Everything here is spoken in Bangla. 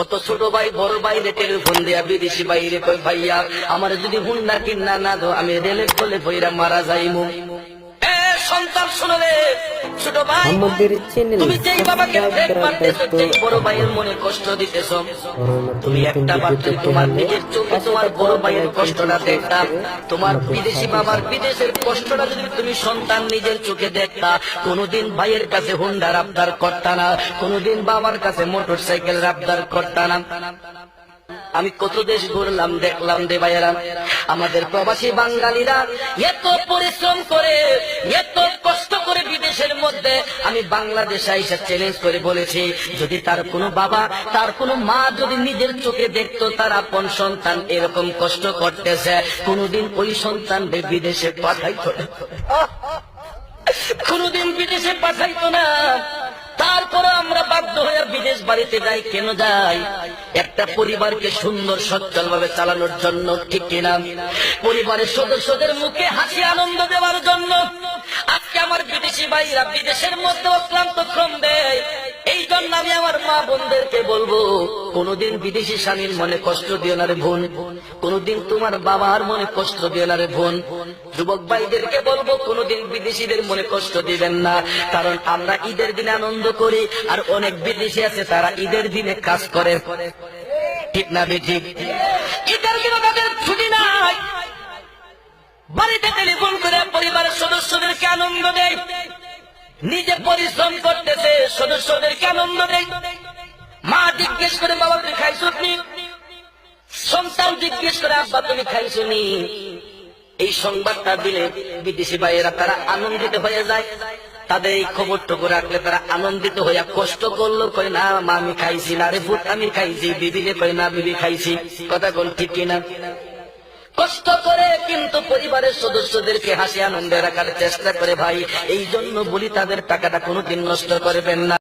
কত ছোট ভাই বড় ভাইরে টেলিফোন দিয়া বিদেশি বাইরে কই ভাইয়া আমার যদি হুন্ডা কিনা না দো আমি রেলের কোলে বইরা মারা যাইমু। সন্তান শুনলে ছোট ভাই আমাদের চ্যানেল তুমি যেই বাবাকে সাবস্ক্রাইব করার মারতেছো যেই বড় ভাইয়ের মনে কষ্ট দিতেছো তুমি একটা বার তোমার নিজের চোখে তোমার বড় ভাইয়ের কষ্টটা দেখতাম তোমার বিদেশি বাবার বিদেশের কষ্টটা যদি তুমি সন্তান নিজের চোখে দেখতা কোনোদিন ভাইয়ের কাছে হুন্ডার আবদার করতা না, কোনোদিন বাবার কাছে মোটরসাইকেল আবদার করতা না। আমি কত দেশ ঘুরলাম দেখলাম দে ভাইয়েরা আমাদের প্রবাসী বাঙালিরা এত পরিশ্রম করে এত কষ্ট করে বিদেশের মধ্যে আমি বাংলাদেশে এসে চ্যালেঞ্জ করে বলেছি যদি তার কোনো বাবা তার কোনো মা যদি নিজের চোখে দেখতো তার আপন সন্তান এরকম কষ্ট করতেছে কোনোদিন ওই সন্তান বিদেশে পাঠাইতো না, কোনোদিন বিদেশে পাঠাইতো না। তারপরে আমরা বাধ্য হয়ে বিদেশ বাড়িতে যাই। কেন যাই? একটা পরিবারকে সুন্দর সচ্ছল ভাবে চালানোর জন্য, ঠিক কিনা? পরিবারের সদস্যদের মুখে হাসি আনন্দ দেওয়ার জন্য। আজকে আমার বিদেশি ভাইরা বিদেশের মধ্যে অক্লান্ত শ্রম দেয়। এই জন্য আমি আমার মা বোনদেরকে বলবো কোনদিন বিদেশি স্বামীর মনে কষ্ট দিও না রে বোন, কোনদিন তোমার বাবার মনে কষ্ট দিও না রে বোন। যুবক ভাইদেরকে বলবো কোনদিন বিদেশিদের মনে কষ্ট দিবেন না, কারণ আমরা ঈদের দিনে আনন্দ করি আর অনেক বিদেশি আছে তারা ঈদের দিনে কাজ করে, ঠিক না বেঠিক? ঈদের দিনে তাদের ছুটি নাই, বাড়িতে টেলিফোন করে পরিবারের সদস্যদেরকে আনন্দ দেয়, নিজে পরিশ্রম করতেছে সদস্যদেরকে আনন্দ দেয়। মা জিজ্ঞেস করে বাবা তুমি খাইছো নি, সন্তান জিজ্ঞেস করে আব্বা তুমি খাইছো নি। এই সংবাদটা দিলে বিদেশি ভাইয়েরা তারা আনন্দিত হয়ে যায়। তাদের এই খবরটুকু রাখলে তারা আনন্দিত হইয়া কষ্ট করলো কয় না মা আমি খাইছি না রে ভূত আমি খাইছি, বিবিকে কয় না বিবি খাইছি। কথা কোন ঠিক কিনা? কষ্ট করে কিন্তু পরিবারের সদস্যদেরকে হাসি আনন্দে রাখার চেষ্টা করে ভাই। এই জন্য বলি তাদের টাকাটা কোনোদিন নষ্ট করবেন না।